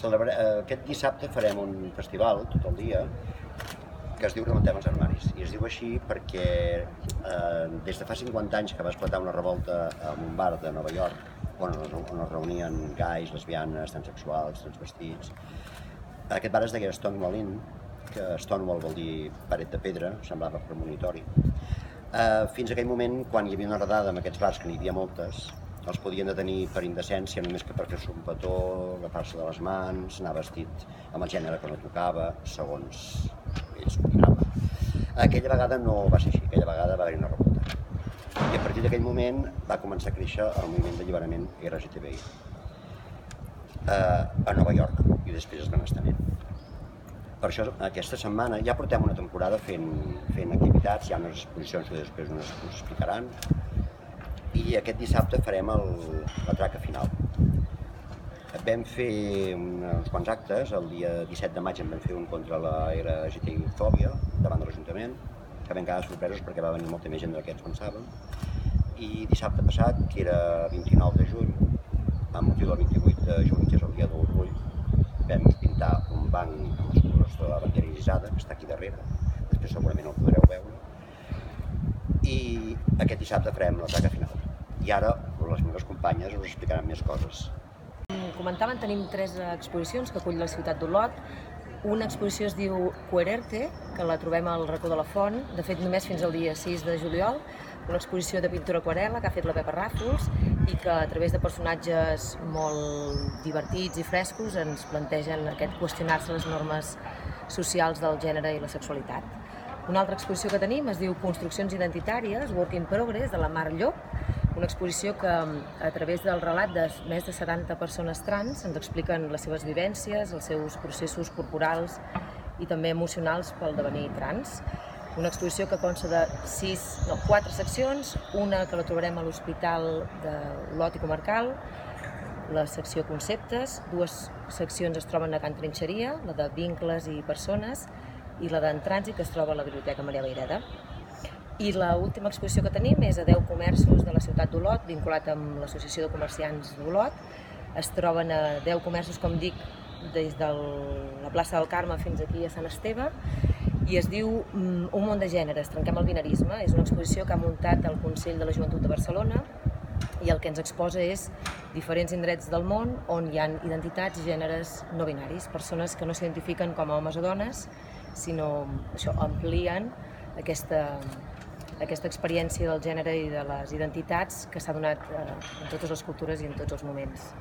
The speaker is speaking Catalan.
Aquest dissabte farem un festival tot el dia que es diu Remuntem els armaris, i es diu així perquè des de fa 50 anys que va esclatar una revolta en un bar de Nova York on es reunien gais, lesbianes, transsexuals, transvestits. Aquest bar es deia Stonewall Inn, que Stonewall vol dir paret de pedra, semblava premonitori. Fins a aquell moment, quan hi havia una redada en aquests bars, que n'hi havia moltes, els podien detenir per indecència només que per fer-se un petó, agafar-se de les mans, anar vestit amb el gènere que no tocava, segons ells opinaven. Aquella vegada no va ser així, aquella vegada va haver-hi una revolta. I a partir d'aquell moment va començar a créixer el moviment d'alliberament LGTBI a Nova York, i després es van estenent. Per això aquesta setmana ja portem una temporada fent activitats, hi ha unes exposicions que després us explicaran, i aquest dissabte farem la traca final. Vam fer uns quants actes, el dia 17 de maig en vam fer un contra la LGTBI-fòbia davant de l'Ajuntament, que vam quedar sorpresos perquè va venir molta més gent del que ens pensàvem. I dissabte passat, que era 29 de juny, amb motiu del 28 de juny, que és el dia de l'orgull, vam pintar un banc amb els colors de la bandera irisada, que està aquí darrere, després segurament el podreu veure, i aquest dissabte farem la traca final. I ara les meves companyes us explicaran més coses. Comentaven, tenim 3 exposicions que acull la ciutat d'Olot. Una exposició es diu Queererte, que la trobem al racó de la Font, de fet només fins al dia 6 de juliol, una exposició de pintura aquarel·la que ha fet la Pepa Ràfols i que a través de personatges molt divertits i frescos ens plantegen aquest qüestionar-se les normes socials del gènere i la sexualitat. Una altra exposició que tenim es diu Construccions identitàries, Work in Progress, de la Mar Llop, una exposició que a través del relat de més de 70 persones trans ens expliquen les seves vivències, els seus processos corporals i també emocionals pel devenir trans. Una exposició que consta de 4 seccions, una que la trobarem a l'Hospital d'Olot i Comarcal, la secció Conceptes, 2 seccions es troben a Can Trinxeria, la de Vincles i Persones, i la d'en Trànsit, que es troba a la Biblioteca Maria Vayreda. I l'última exposició que tenim és a 10 comerços de la ciutat d'Olot, vinculat amb l'Associació de Comerciants d'Olot. Es troben a 10 comerços, com dic, des de la plaça del Carme fins aquí a Sant Esteve, i es diu Un món de gèneres, trenquem el binarisme. És una exposició que ha muntat el Consell de la Joventut de Barcelona i el que ens exposa és diferents indrets del món on hi ha identitats i gèneres no binaris, persones que no s'identifiquen com a homes o dones, sinó això amplien aquesta experiència del gènere i de les identitats que s'ha donat en totes les cultures i en tots els moments.